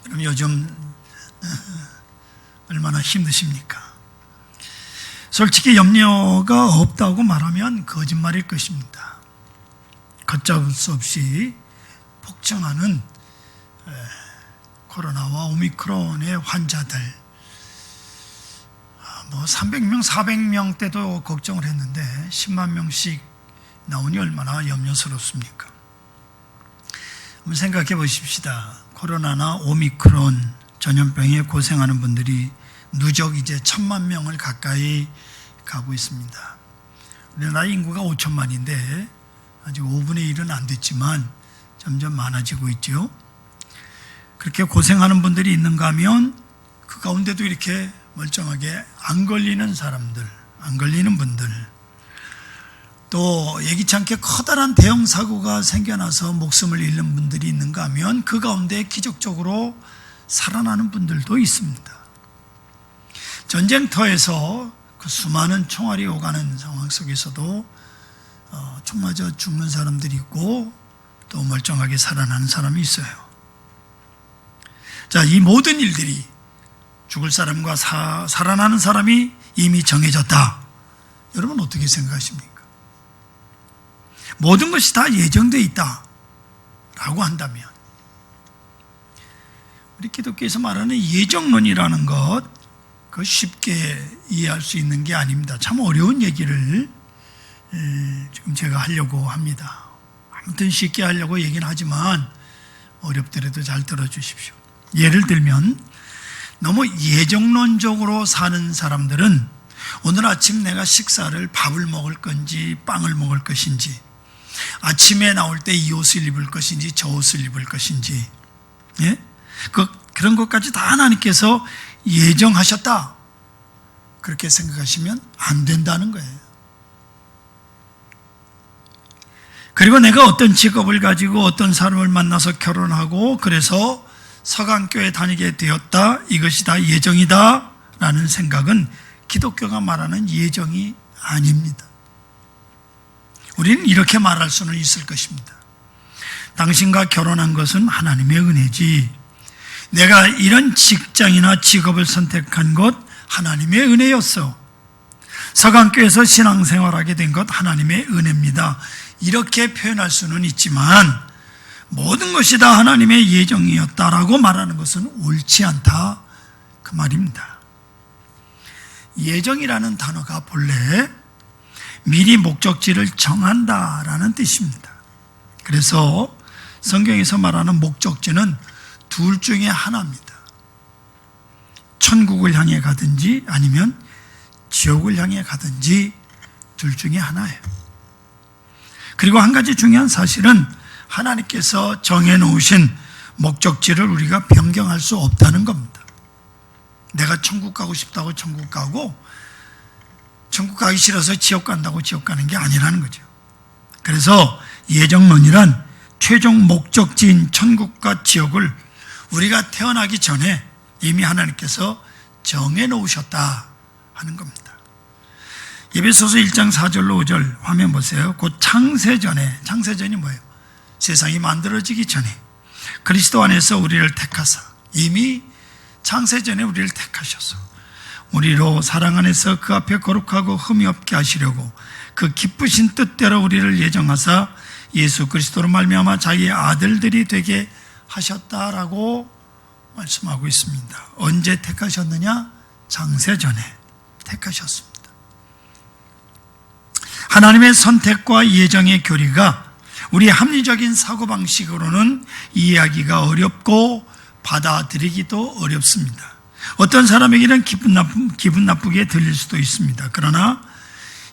그럼 요즘 얼마나 힘드십니까? 솔직히 염려가 없다고 말하면 거짓말일 것입니다. 걷잡을 수 없이 폭증하는 코로나와 오미크론의 환자들, 300명, 400명 때도 걱정을 했는데 10만 명씩 나오니 얼마나 염려스럽습니까? 한번 생각해 보십시다. 코로나나 오미크론 전염병에 고생하는 분들이 누적 이제 1000만 명을 가까이 가고 있습니다. 우리나라 인구가 5천만인데 아직 5분의 1은 안 됐지만 점점 많아지고 있죠. 그렇게 고생하는 분들이 있는가 하면 그 가운데도 이렇게 멀쩡하게 안 걸리는 사람들, 안 걸리는 분들, 또 예기치 않게 커다란 대형 사고가 생겨나서 목숨을 잃는 분들이 있는가 하면 그 가운데 기적적으로 살아나는 분들도 있습니다. 전쟁터에서 그 수많은 총알이 오가는 상황 속에서도 총 맞아 죽는 사람들이 있고 또 멀쩡하게 살아나는 사람이 있어요. 자, 이 모든 일들이 죽을 사람과 살아나는 사람이 이미 정해졌다. 여러분 어떻게 생각하십니까? 모든 것이 다 예정되어 있다 라고 한다면 우리 기독교에서 말하는 예정론이라는 것, 그 쉽게 이해할 수 있는 게 아닙니다. 참 어려운 얘기를 지금 제가 하려고 합니다. 아무튼 쉽게 하려고 얘기는 하지만 어렵더라도 잘 들어주십시오. 예를 들면 너무 예정론적으로 사는 사람들은 오늘 아침 내가 식사를 밥을 먹을 건지 빵을 먹을 것인지, 아침에 나올 때 이 옷을 입을 것인지 저 옷을 입을 것인지, 예? 그런 것까지 다 하나님께서 예정하셨다, 그렇게 생각하시면 안 된다는 거예요. 그리고 내가 어떤 직업을 가지고 어떤 사람을 만나서 결혼하고 그래서 서강교회 다니게 되었다, 이것이 다 예정이다 라는 생각은 기독교가 말하는 예정이 아닙니다. 우리는 이렇게 말할 수는 있을 것입니다. 당신과 결혼한 것은 하나님의 은혜지, 내가 이런 직장이나 직업을 선택한 것 하나님의 은혜였어, 서강교회에서 신앙생활하게 된 것 하나님의 은혜입니다, 이렇게 표현할 수는 있지만 모든 것이 다 하나님의 예정이었다라고 말하는 것은 옳지 않다, 그 말입니다. 예정이라는 단어가 본래 미리 목적지를 정한다라는 뜻입니다. 그래서 성경에서 말하는 목적지는 둘 중에 하나입니다. 천국을 향해 가든지 아니면 지옥을 향해 가든지 둘 중에 하나예요. 그리고 한 가지 중요한 사실은 하나님께서 정해놓으신 목적지를 우리가 변경할 수 없다는 겁니다. 내가 천국 가고 싶다고 천국 가고 천국 가기 싫어서 지옥 간다고 지옥 가는 게 아니라는 거죠. 그래서 예정론이란 최종 목적지인 천국과 지옥을 우리가 태어나기 전에 이미 하나님께서 정해놓으셨다 하는 겁니다. 에베소서 1장 4절로 5절 화면 보세요. 곧 창세전이 뭐예요? 세상이 만들어지기 전에 그리스도 안에서 우리를 택하사, 이미 창세전에 우리를 택하셔서 우리로 사랑 안에서 그 앞에 거룩하고 흠이 없게 하시려고 그 기쁘신 뜻대로 우리를 예정하사 예수 그리스도로 말미암아 자기의 아들들이 되게 하셨다라고 말씀하고 있습니다. 언제 택하셨느냐? 창세전에 택하셨습니다. 하나님의 선택과 예정의 교리가 우리 합리적인 사고방식으로는 이해하기가 어렵고 받아들이기도 어렵습니다. 어떤 사람에게는 기분 나쁘게 들릴 수도 있습니다. 그러나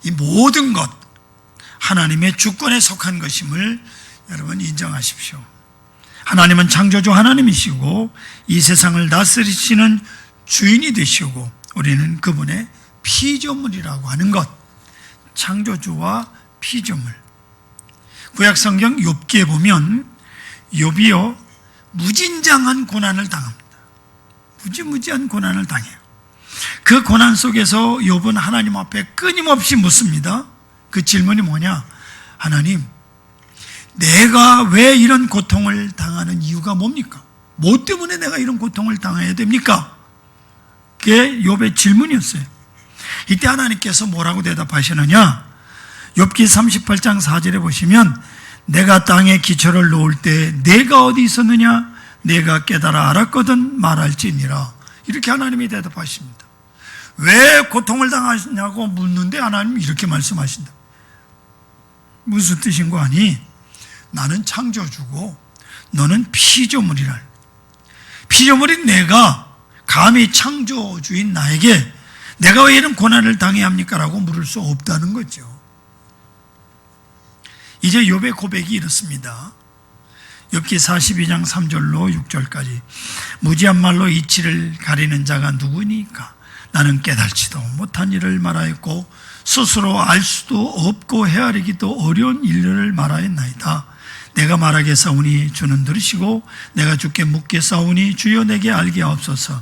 이 모든 것 하나님의 주권에 속한 것임을 여러분 인정하십시오. 하나님은 창조주 하나님이시고 이 세상을 다스리시는 주인이 되시고 우리는 그분의 피조물이라고 하는 것, 창조주와 피조물. 구약성경 욥기에 보면 욥이요 무진장한 고난을 당합니다. 무지무지한 고난을 당해요. 그 고난 속에서 욥은 하나님 앞에 끊임없이 묻습니다. 그 질문이 뭐냐? 하나님, 내가 왜 이런 고통을 당하는 이유가 뭡니까? 뭐 때문에 내가 이런 고통을 당해야 됩니까? 그게 욥의 질문이었어요. 이때 하나님께서 뭐라고 대답하시느냐? 욥기 38장 4절에 보시면 내가 땅에 기초를 놓을 때 내가 어디 있었느냐? 내가 깨달아 알았거든 말할지니라. 이렇게 하나님이 대답하십니다. 왜 고통을 당하시냐고 묻는데 하나님이 이렇게 말씀하신다. 무슨 뜻인 거 아니? 나는 창조주고 너는 피조물이라. 피조물인 내가 감히 창조주인 나에게 내가 왜 이런 고난을 당해야 합니까? 라고 물을 수 없다는 거죠. 이제 욥의 고백이 이렇습니다. 욥기 42장 3절로 6절까지 무지한 말로 이치를 가리는 자가 누구니까? 나는 깨달지도 못한 일을 말하였고 스스로 알 수도 없고 헤아리기도 어려운 일을 말하였나이다. 내가 말하겠사오니 주는 들으시고 내가 주께 묻겠사오니 주여 내게 알게 하옵소서.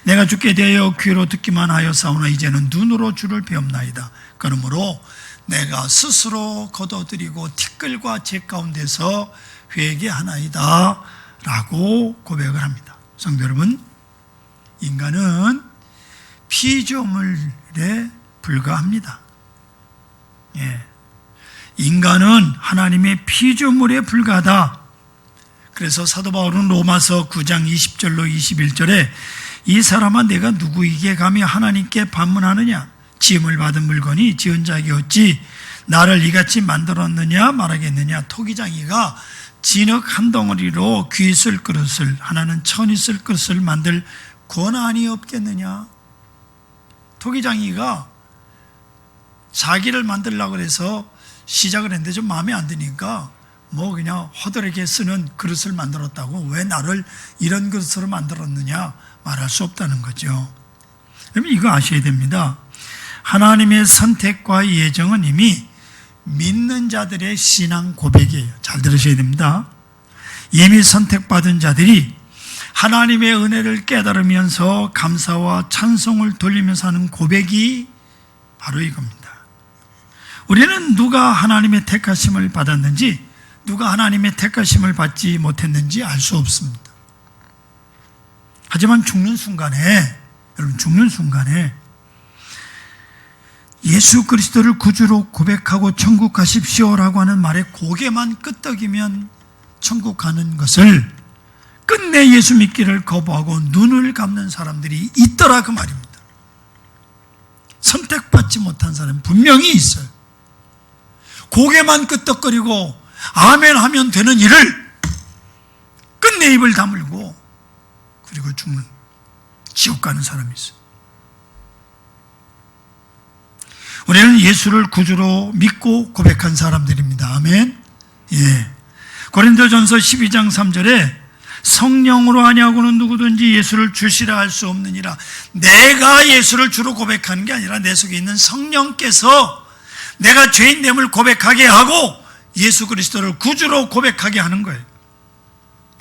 내가 주께 대하여 귀로 듣기만 하였사오나 이제는 눈으로 주를 배웁나이다. 그러므로 내가 스스로 거둬들이고 티끌과 재 가운데서 회개하나이다 라고 고백을 합니다. 성도 여러분, 인간은 피조물에 불과합니다. 인간은 하나님의 피조물에 불과하다. 그래서 사도 바울은 로마서 9장 20절로 21절에 이 사람아 내가 누구에게 감히 하나님께 반문하느냐? 지음을 받은 물건이 지은 자에게 어찌 나를 이같이 만들었느냐 말하겠느냐? 토기장이가 진흙 한 덩어리로 귀 쓸 그릇을 하나는 천이 쓸 그릇을 만들 권한이 없겠느냐? 토기장이가 자기를 만들려고 해서 시작을 했는데 좀 마음에 안 드니까 뭐 그냥 허들에게 쓰는 그릇을 만들었다고 왜 나를 이런 그릇으로 만들었느냐 말할 수 없다는 거죠. 그럼 이거 아셔야 됩니다. 하나님의 선택과 예정은 이미 믿는 자들의 신앙 고백이에요. 잘 들으셔야 됩니다. 이미 선택받은 자들이 하나님의 은혜를 깨달으면서 감사와 찬송을 돌리면서 하는 고백이 바로 이겁니다. 우리는 누가 하나님의 택하심을 받았는지 누가 하나님의 택하심을 받지 못했는지 알 수 없습니다. 하지만 죽는 순간에 여러분 죽는 순간에 예수 그리스도를 구주로 고백하고 천국 가십시오라고 하는 말에 고개만 끄덕이면 천국 가는 것을 끝내 예수 믿기를 거부하고 눈을 감는 사람들이 있더라 그 말입니다. 선택받지 못한 사람은 분명히 있어요. 고개만 끄덕거리고 아멘 하면 되는 일을 끝내 입을 다물고 그리고 죽는 지옥 가는 사람이 있어요. 우리는 예수를 구주로 믿고 고백한 사람들입니다. 아멘. 예. 고린도전서 12장 3절에 성령으로 아니하고는 누구든지 예수를 주시라 할 수 없느니라. 내가 예수를 주로 고백하는 게 아니라 내 속에 있는 성령께서 내가 죄인됨을 고백하게 하고 예수 그리스도를 구주로 고백하게 하는 거예요.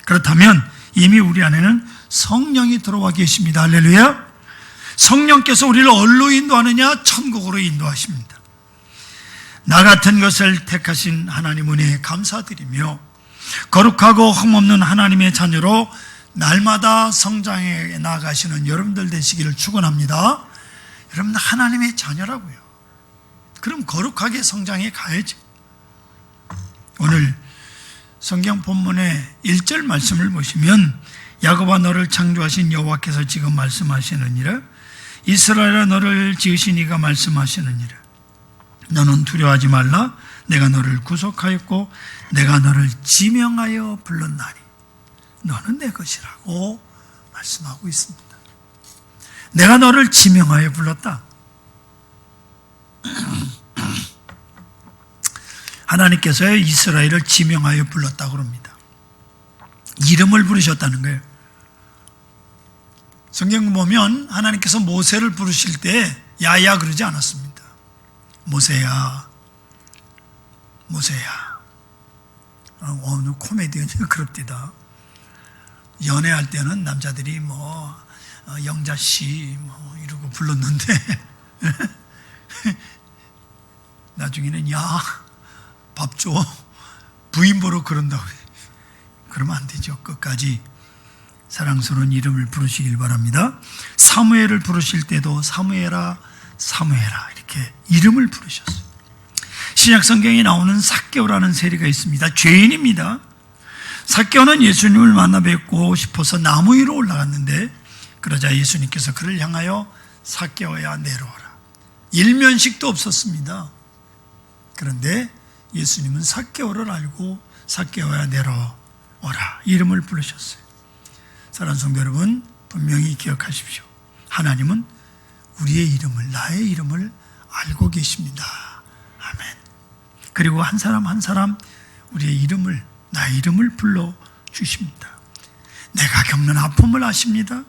그렇다면 이미 우리 안에는 성령이 들어와 계십니다. 할렐루야. 성령께서 우리를 어디로 인도하느냐? 천국으로 인도하십니다. 나 같은 것을 택하신 하나님 은혜에 감사드리며 거룩하고 흠없는 하나님의 자녀로 날마다 성장해 나가시는 여러분들 되시기를 축원합니다. 여러분 하나님의 자녀라고요. 그럼 거룩하게 성장해 가야죠. 오늘 성경 본문의 1절 말씀을 보시면 야곱아 너를 창조하신 여호와께서 지금 말씀하시느니라. 이스라엘아 너를 지으신 이가 말씀하시느니라. 너는 두려워하지 말라. 내가 너를 구속하였고 내가 너를 지명하여 불렀나니 너는 내 것이라고 말씀하고 있습니다. 내가 너를 지명하여 불렀다. 하나님께서 이스라엘을 지명하여 불렀다고 합니다. 이름을 부르셨다는 거예요. 성경 보면 하나님께서 모세를 부르실 때 야야 그러지 않았습니다. 모세야 모세야. 오늘 코미디언이 그럽디다. 연애할 때는 남자들이 영자씨 이러고 불렀는데 나중에는 야 밥 줘 부인 보러 그런다고. 그러면 안 되죠. 끝까지 사랑스러운 이름을 부르시길 바랍니다. 사무엘을 부르실 때도 사무엘아 사무엘아 이렇게 이름을 부르셨어요. 신약 성경에 나오는 삭개오라는 세리가 있습니다. 죄인입니다. 삭개오는 예수님을 만나 뵙고 싶어서 나무 위로 올라갔는데 그러자 예수님께서 그를 향하여 삭개오야 내려오라. 일면식도 없었습니다. 그런데 예수님은 삭개오를 알고 삭개오야 내려오라 이름을 부르셨어요. 사랑하는 성도 여러분, 분명히 기억하십시오. 하나님은 우리의 이름을, 나의 이름을 알고 계십니다. 아멘. 그리고 한 사람 한 사람 우리의 이름을, 나의 이름을 불러주십니다. 내가 겪는 아픔을 아십니다.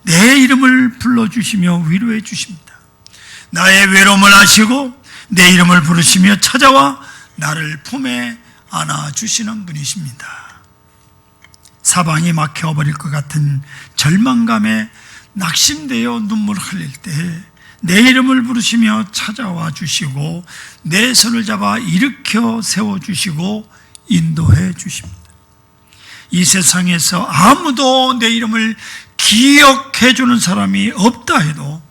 내 이름을 불러주시며 위로해 주십니다. 나의 외로움을 아시고 내 이름을 부르시며 찾아와 나를 품에 안아주시는 분이십니다. 사방이 막혀버릴 것 같은 절망감에 낙심되어 눈물 흘릴 때 내 이름을 부르시며 찾아와 주시고 내 손을 잡아 일으켜 세워주시고 인도해 주십니다. 이 세상에서 아무도 내 이름을 기억해 주는 사람이 없다 해도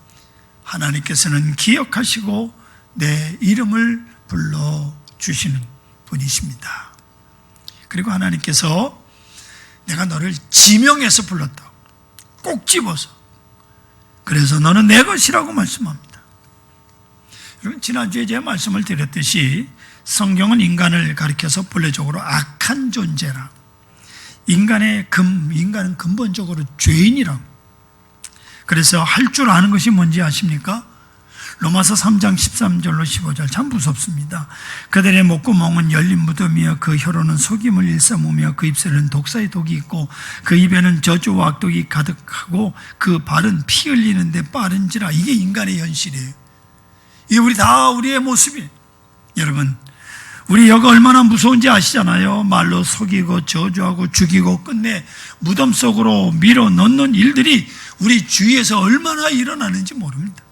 하나님께서는 기억하시고 내 이름을 불러주시는 분이십니다. 그리고 하나님께서 내가 너를 지명해서 불렀다. 꼭 집어서. 그래서 너는 내 것이라고 말씀합니다. 여러분, 지난주에 제가 말씀을 드렸듯이 성경은 인간을 가리켜서 본래적으로 악한 존재라. 인간은 근본적으로 죄인이라고. 그래서 할 줄 아는 것이 뭔지 아십니까? 로마서 3장 13절로 15절 참 무섭습니다. 그들의 목구멍은 열린 무덤이며 그 혀로는 속임을 일삼으며 그 입술에는 독사의 독이 있고 그 입에는 저주와 악독이 가득하고 그 발은 피 흘리는데 빠른지라. 이게 인간의 현실이에요. 이게 우리의 모습이에요. 여러분, 우리 여가 얼마나 무서운지 아시잖아요. 말로 속이고 저주하고 죽이고 끝내 무덤 속으로 밀어 넣는 일들이 우리 주위에서 얼마나 일어나는지 모릅니다.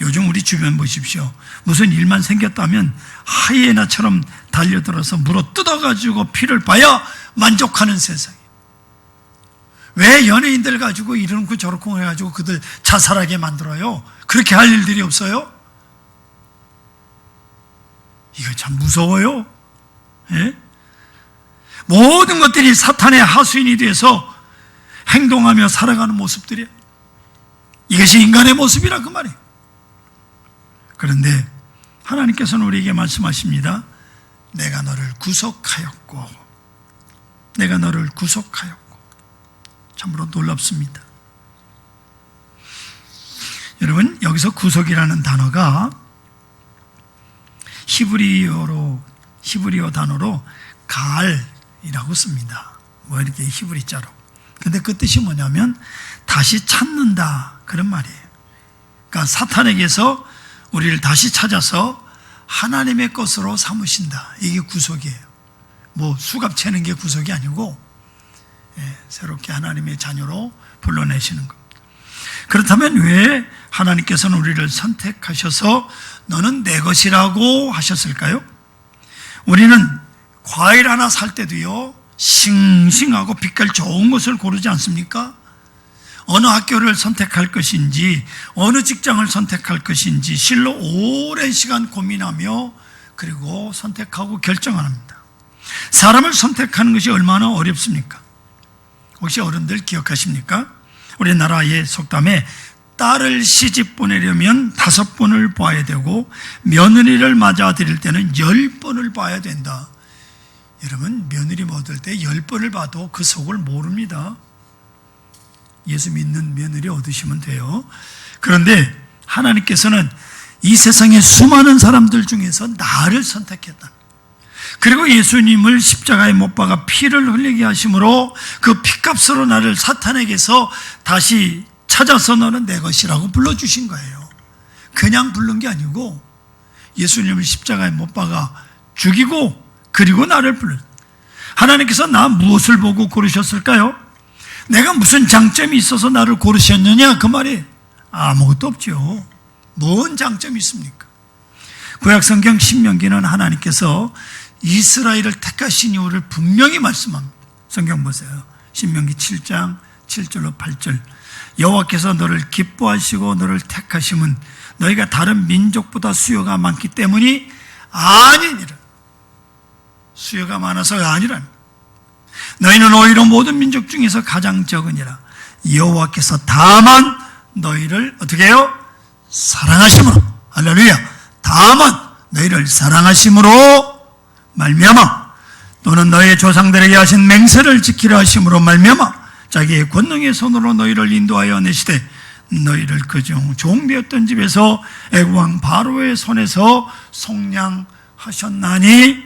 요즘 우리 주변 보십시오. 무슨 일만 생겼다면 하이에나처럼 달려들어서 물어 뜯어가지고 피를 봐야 만족하는 세상이에요. 왜 연예인들 가지고 이러고 저러고 해가지고 그들 자살하게 만들어요? 그렇게 할 일들이 없어요? 이거 참 무서워요. 예? 모든 것들이 사탄의 하수인이 돼서 행동하며 살아가는 모습들이에요. 이것이 인간의 모습이라 그 말이에요. 그런데 하나님께서는 우리에게 말씀하십니다. 내가 너를 구속하였고 내가 너를 구속하였고. 참으로 놀랍습니다. 여러분, 여기서 구속이라는 단어가 히브리어 단어로 갈이라고 씁니다. 뭐 이렇게 히브리자로. 근데 그 뜻이 뭐냐면 다시 찾는다 그런 말이에요. 그러니까 사탄에게서 우리를 다시 찾아서 하나님의 것으로 삼으신다. 이게 구속이에요. 뭐 수갑 채는 게 구속이 아니고 새롭게 하나님의 자녀로 불러내시는 겁니다. 그렇다면 왜 하나님께서는 우리를 선택하셔서 너는 내 것이라고 하셨을까요? 우리는 과일 하나 살 때도요, 싱싱하고 빛깔 좋은 것을 고르지 않습니까? 어느 학교를 선택할 것인지, 어느 직장을 선택할 것인지 실로 오랜 시간 고민하며 그리고 선택하고 결정합니다. 사람을 선택하는 것이 얼마나 어렵습니까? 혹시 어른들 기억하십니까? 우리나라의 속담에 딸을 시집 보내려면 5번을 봐야 되고 며느리를 맞아들일 때는 10번을 봐야 된다. 여러분, 며느리 얻을 때 10번을 봐도 그 속을 모릅니다. 예수 믿는 며느리 얻으시면 돼요. 그런데 하나님께서는 이 세상의 수많은 사람들 중에서 나를 선택했다. 그리고 예수님을 십자가에 못 박아 피를 흘리게 하심으로 그 피값으로 나를 사탄에게서 다시 찾아서 너는 내 것이라고 불러주신 거예요. 그냥 부른 게 아니고 예수님을 십자가에 못 박아 죽이고 그리고 나를 불렀어요. 하나님께서 나 무엇을 보고 고르셨을까요? 내가 무슨 장점이 있어서 나를 고르셨느냐 그 말이 아무것도 없죠. 뭔 장점이 있습니까? 구약성경 신명기는 하나님께서 이스라엘을 택하신 이유를 분명히 말씀합니다. 성경 보세요. 신명기 7장 7절로 8절. 여호와께서 너를 기뻐하시고 너를 택하심은 너희가 다른 민족보다 수요가 많기 때문이 아니니라. 수요가 많아서가 아니라 너희는 오히려 모든 민족 중에서 가장 적으니라. 여호와께서 다만 너희를 어떻게 해요? 사랑하심으로, 할렐루야, 다만 너희를 사랑하심으로 말미암아, 또는 너희의 조상들에게 하신 맹세를 지키려 하심으로 말미암아 자기의 권능의 손으로 너희를 인도하여 내시되 너희를 그중 종되었던 집에서 애국왕 바로의 손에서 속량하셨나니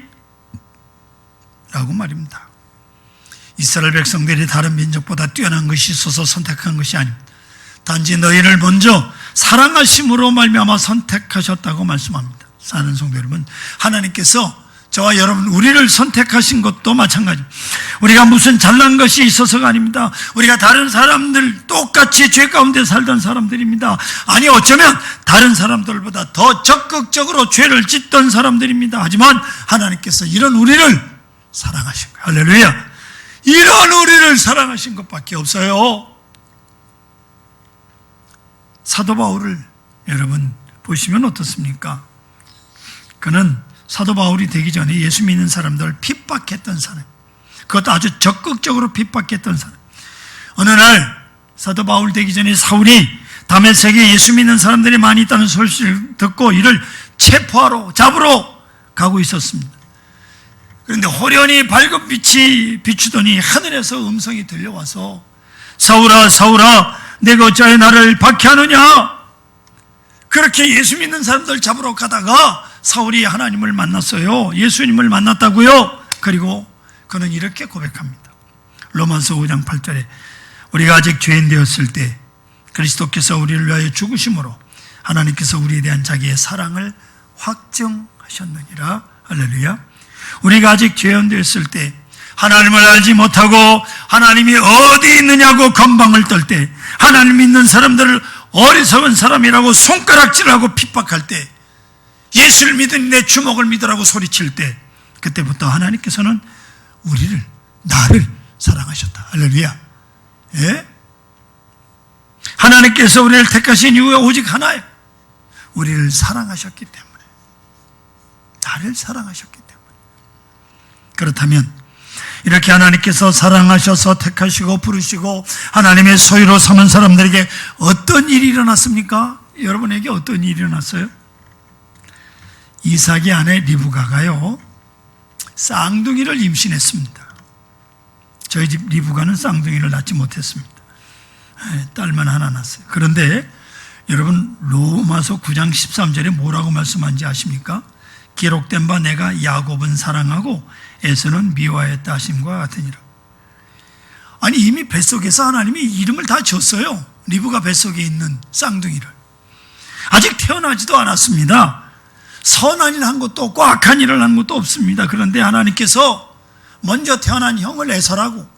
라고 말입니다. 이스라엘 백성들이 다른 민족보다 뛰어난 것이 있어서 선택한 것이 아닙니다. 단지 너희를 먼저 사랑하심으로 말미암아 선택하셨다고 말씀합니다. 사는 성도 여러분, 하나님께서 저와 여러분 우리를 선택하신 것도 마찬가지입니다. 우리가 무슨 잘난 것이 있어서가 아닙니다. 우리가 다른 사람들 똑같이 죄 가운데 살던 사람들입니다. 아니 어쩌면 다른 사람들보다 더 적극적으로 죄를 짓던 사람들입니다. 하지만 하나님께서 이런 우리를 사랑하신 거예요. 할렐루야. 이런 우리를 사랑하신 것밖에 없어요. 사도 바울을 여러분 보시면 어떻습니까? 그는 사도 바울이 되기 전에 예수 믿는 사람들을 핍박했던 사람, 그것도 아주 적극적으로 핍박했던 사람. 어느 날 사도 바울 되기 전에 사울이 다메섹에 예수 믿는 사람들이 많이 있다는 소식을 듣고 이를 체포하러 잡으러 가고 있었습니다. 그런데 호련히 밝은 빛이 비추더니 하늘에서 음성이 들려와서 사울아 사울아 내가 어찌하여 나를 박해하느냐. 그렇게 예수 믿는 사람들 잡으러 가다가 사울이 하나님을 만났어요. 예수님을 만났다고요. 그리고 그는 이렇게 고백합니다. 로마서 5장 8절에 우리가 아직 죄인 되었을 때 그리스도께서 우리를 위하여 죽으심으로 하나님께서 우리에 대한 자기의 사랑을 확증하셨느니라. 할렐루야. 우리가 아직 죄인 되었을 때 하나님을 알지 못하고 하나님이 어디 있느냐고 건방을 떨 때, 하나님 믿는 사람들을 어리석은 사람이라고 손가락질하고 핍박할 때, 예수를 믿으니 내 주먹을 믿으라고 소리칠 때, 그때부터 하나님께서는 우리를, 나를 사랑하셨다. 할렐루야. 예? 하나님께서 우리를 택하신 이유가 오직 하나예요. 우리를 사랑하셨기 때문에, 나를 사랑하셨기 때문에. 그렇다면 이렇게 하나님께서 사랑하셔서 택하시고 부르시고 하나님의 소유로 삼은 사람들에게 어떤 일이 일어났습니까? 여러분에게 어떤 일이 일어났어요? 이삭의 아내 리브가가요, 쌍둥이를 임신했습니다. 저희 집 리브가는 쌍둥이를 낳지 못했습니다. 딸만 하나 낳았어요. 그런데 여러분 로마서 9장 13절에 뭐라고 말씀한지 아십니까? 기록된 바 내가 야곱은 사랑하고 에서는 미워하였다 하심과 같으니라. 아니 이미 뱃속에서 하나님이 이름을 다 줬어요. 리브가 뱃속에 있는 쌍둥이를. 아직 태어나지도 않았습니다. 선한 일을 한 것도 없고 악한 일을 한 것도 없습니다. 그런데 하나님께서 먼저 태어난 형을 에서라고,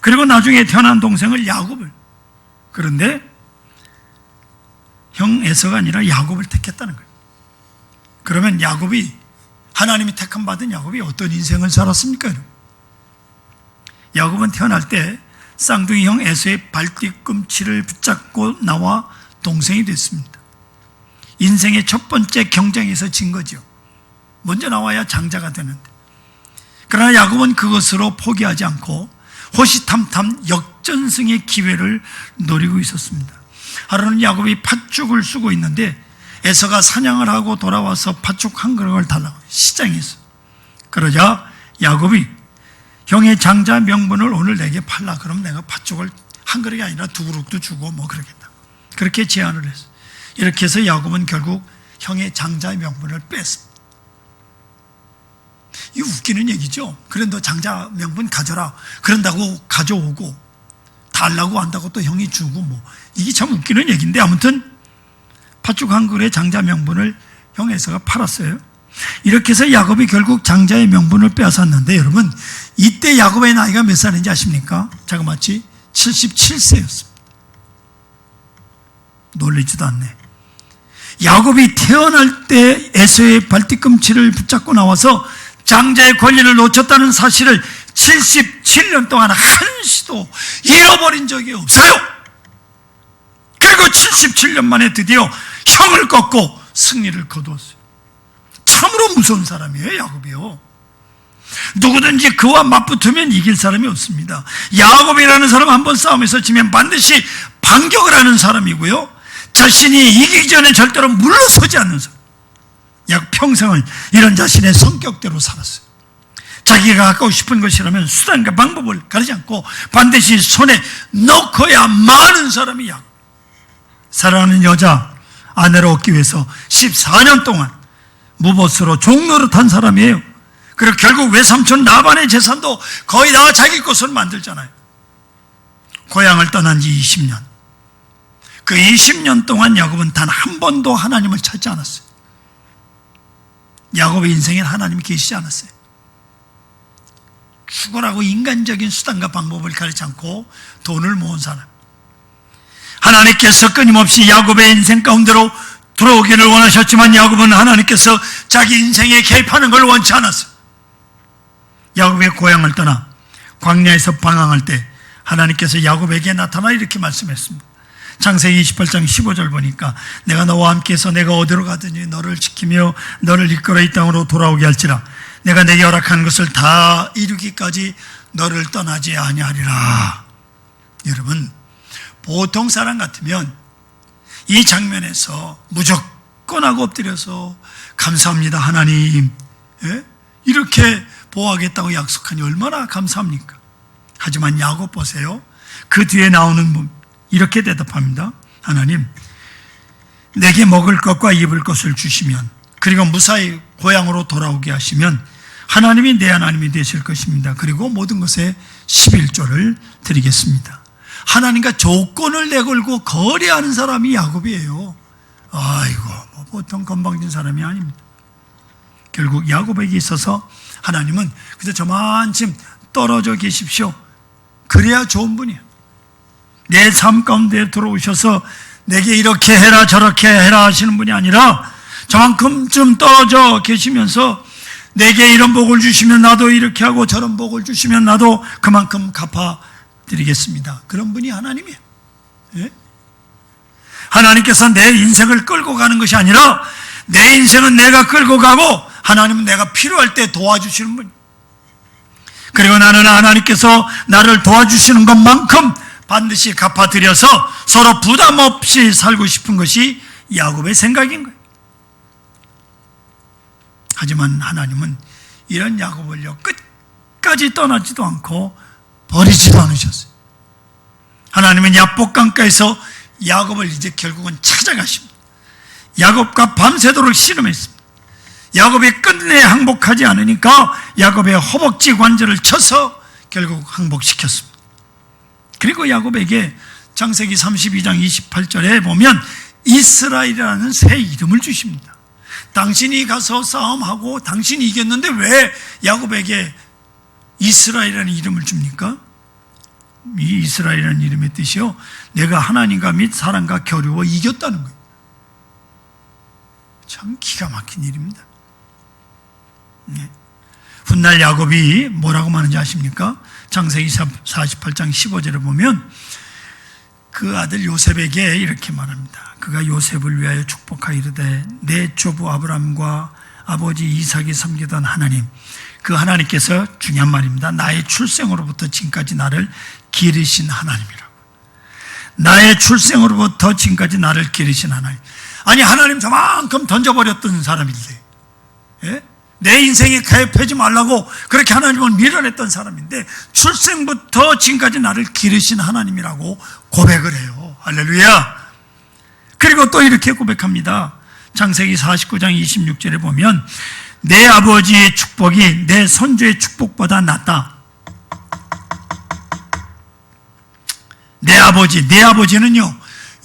그리고 나중에 태어난 동생을 야곱을, 그런데 형 에서가 아니라 야곱을 택했다는 거예요. 그러면 야곱이, 하나님이 택함 받은 야곱이 어떤 인생을 살았습니까? 야곱은 태어날 때 쌍둥이 형 에서의 발뒤꿈치를 붙잡고 나와 동생이 됐습니다. 인생의 첫 번째 경쟁에서 진 거죠. 먼저 나와야 장자가 되는데. 그러나 야곱은 그것으로 포기하지 않고 호시탐탐 역전승의 기회를 노리고 있었습니다. 하루는 야곱이 팥죽을 쓰고 있는데 에서가 사냥을 하고 돌아와서 팥죽 한 그릇을 달라고 시장에서. 그러자 야곱이 형의 장자 명분을 오늘 내게 팔라. 그럼 내가 팥죽을 한 그릇이 아니라 두 그릇도 주고 뭐 그러겠다. 그렇게 제안을 했어요. 이렇게 해서 야곱은 결국 형의 장자의 명분을 뺐습니다. 이 웃기는 얘기죠. 그래 너 장자 명분 가져라. 그런다고 가져오고 달라고 한다고 또 형이 주고 뭐, 이게 참 웃기는 얘기인데, 아무튼 팥죽 한 그릇의 장자 명분을 형 에서가 팔았어요. 이렇게 해서 야곱이 결국 장자의 명분을 빼앗았는데, 여러분 이때 야곱의 나이가 몇 살인지 아십니까? 자그마치 77세였습니다. 놀라지도 않네. 야곱이 태어날 때 에서의 발뒤꿈치를 붙잡고 나와서 장자의 권리를 놓쳤다는 사실을 77년 동안 한시도 잃어버린 적이 없어요. 그리고 77년 만에 드디어 형을 꺾고 승리를 거두었어요. 참으로 무서운 사람이에요, 야곱이요. 누구든지 그와 맞붙으면 이길 사람이 없습니다. 야곱이라는 사람은 한번 싸움에서 지면 반드시 반격을 하는 사람이고요, 자신이 이기기 전에 절대로 물러서지 않는 사람. 야곱 평생을 이런 자신의 성격대로 살았어요. 자기가 갖고 싶은 것이라면 수단과 방법을 가리지 않고 반드시 손에 넣고야 마는 사람이 야곱. 사랑하는 여자 아내를 얻기 위해서 14년 동안 무보스로 종노릇한 사람이에요. 그리고 결국 외삼촌 라반의 재산도 거의 다 자기 것으로 만들잖아요. 고향을 떠난 지 20년. 그 20년 동안 야곱은 단 한 번도 하나님을 찾지 않았어요. 야곱의 인생엔 하나님이 계시지 않았어요. 죽으라고 인간적인 수단과 방법을 가리지 않고 돈을 모은 사람. 하나님께서 끊임없이 야곱의 인생 가운데로 들어오기를 원하셨지만 야곱은 하나님께서 자기 인생에 개입하는 걸 원치 않았어요. 야곱의 고향을 떠나 광야에서 방황할 때 하나님께서 야곱에게 나타나 이렇게 말씀했습니다. 창세기 28장 15절 보니까 내가 너와 함께해서 내가 어디로 가든지 너를 지키며 너를 이끌어 이 땅으로 돌아오게 할지라 내가 내게 허락한 것을 다 이루기까지 너를 떠나지 아니하리라. 여러분, 보통 사람 같으면 이 장면에서 무조건 하고 엎드려서 감사합니다 하나님, 이렇게 보호하겠다고 약속하니 얼마나 감사합니까? 하지만 야곱 보세요. 그 뒤에 나오는 분 이렇게 대답합니다. 하나님, 내게 먹을 것과 입을 것을 주시면, 그리고 무사히 고향으로 돌아오게 하시면 하나님이 내 하나님이 되실 것입니다. 그리고 모든 것에 11조를 드리겠습니다. 하나님과 조건을 내걸고 거래하는 사람이 야곱이에요. 아이고, 뭐 보통 건방진 사람이 아닙니다. 결국 야곱에게 있어서 하나님은 그저 저만큼 떨어져 계십시오, 그래야 좋은 분이에요. 내 삶 가운데 들어오셔서 내게 이렇게 해라 저렇게 해라 하시는 분이 아니라 저만큼쯤 떨어져 계시면서 내게 이런 복을 주시면 나도 이렇게 하고 저런 복을 주시면 나도 그만큼 갚아드리겠습니다. 그런 분이 하나님이에요. 하나님께서 내 인생을 끌고 가는 것이 아니라 내 인생은 내가 끌고 가고 하나님은 내가 필요할 때 도와주시는 분이에요. 그리고 나는 하나님께서 나를 도와주시는 것만큼 반드시 갚아드려서 서로 부담 없이 살고 싶은 것이 야곱의 생각인 거예요. 하지만 하나님은 이런 야곱을요, 끝까지 떠나지도 않고 버리지도 않으셨어요. 하나님은 야복강가에서 야곱을 이제 결국은 찾아가십니다. 야곱과 밤새도록 씨름했습니다. 야곱이 끝내 항복하지 않으니까 야곱의 허벅지 관절을 쳐서 결국 항복시켰습니다. 그리고 야곱에게 창세기 32장 28절에 보면 이스라엘이라는 새 이름을 주십니다. 당신이 가서 싸움하고 당신이 이겼는데 왜 야곱에게 이스라엘이라는 이름을 줍니까? 이 이스라엘이라는 이름의 뜻이요, 내가 하나님과 및 사람과 겨루어 이겼다는 거예요. 참 기가 막힌 일입니다. 훗날 야곱이 뭐라고 말하는지 아십니까? 창세기 48장 15절에 보면 그 아들 요셉에게 이렇게 말합니다. 그가 요셉을 위하여 축복하여 이르되 내 조부 아브라함과 아버지 이삭이 섬기던 하나님, 그 하나님께서, 중요한 말입니다, 나의 출생으로부터 지금까지 나를 기르신 하나님이라고. 나의 출생으로부터 지금까지 나를 기르신 하나님. 아니, 하나님 저만큼 던져버렸던 사람인데, 내 인생에 가입하지 말라고 그렇게 하나님을 밀어냈던 사람인데 출생부터 지금까지 나를 기르신 하나님이라고 고백을 해요. 할렐루야. 그리고 또 이렇게 고백합니다. 창세기 49장 26절에 보면 내 아버지의 축복이 내 손주의 축복보다 낫다. 내 아버지는요,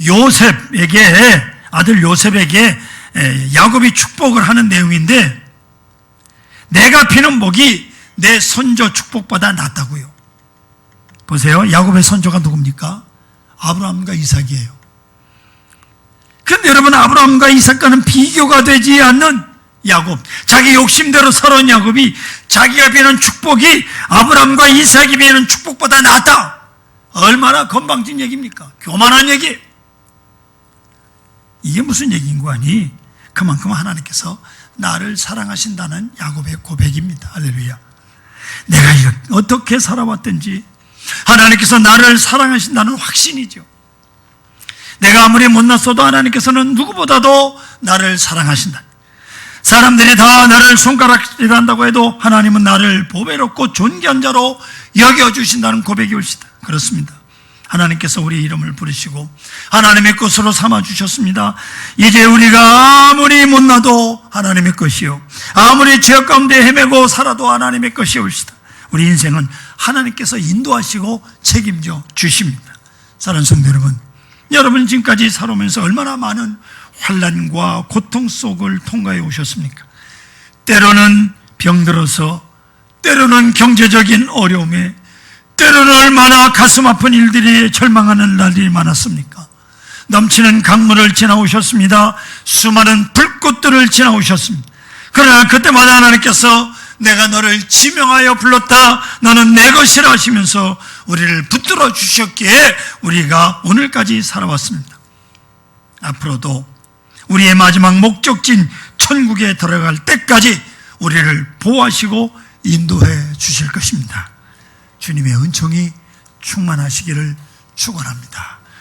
요셉에게, 아들 요셉에게 야곱이 축복을 하는 내용인데, 내가 피는 복이 내 손주 축복보다 낫다고요. 보세요. 야곱의 손주가 누굽니까? 아브라함과 이삭이에요. 그런데 여러분, 아브라함과 이삭과는 비교가 되지 않는 야곱, 자기 욕심대로 살아온 야곱이 자기가 비는 축복이 아브라함과 이삭이 비는 축복보다 낫다. 얼마나 건방진 얘기입니까? 교만한 얘기. 이게 무슨 얘기인 거 아니? 그만큼 하나님께서 나를 사랑하신다는 야곱의 고백입니다. 할렐루야. 내가 어떻게 살아왔든지 하나님께서 나를 사랑하신다는 확신이죠. 내가 아무리 못났어도 하나님께서는 누구보다도 나를 사랑하신다. 사람들이 다 나를 손가락질한다고 해도 하나님은 나를 보배롭고 존귀한 자로 여겨주신다는 고백이 옳시다. 그렇습니다. 하나님께서 우리 이름을 부르시고 하나님의 것으로 삼아주셨습니다. 이제 우리가 아무리 못나도 하나님의 것이요, 아무리 죄악 가운데 헤매고 살아도 하나님의 것이 옳시다. 우리 인생은 하나님께서 인도하시고 책임져 주십니다. 사랑하는 성도 여러분, 여러분 지금까지 살아오면서 얼마나 많은 환난과 고통 속을 통과해 오셨습니까? 때로는 병들어서, 때로는 경제적인 어려움에, 때로는 얼마나 가슴 아픈 일들이 절망하는 날들이 많았습니까? 넘치는 강물을 지나오셨습니다. 수많은 불꽃들을 지나오셨습니다. 그러나 그때마다 하나님께서 내가 너를 지명하여 불렀다, 너는 내 것이라 하시면서 우리를 붙들어 주셨기에 우리가 오늘까지 살아왔습니다. 앞으로도 우리의 마지막 목적지인 천국에 들어갈 때까지 우리를 보호하시고 인도해 주실 것입니다. 주님의 은총이 충만하시기를 축원합니다.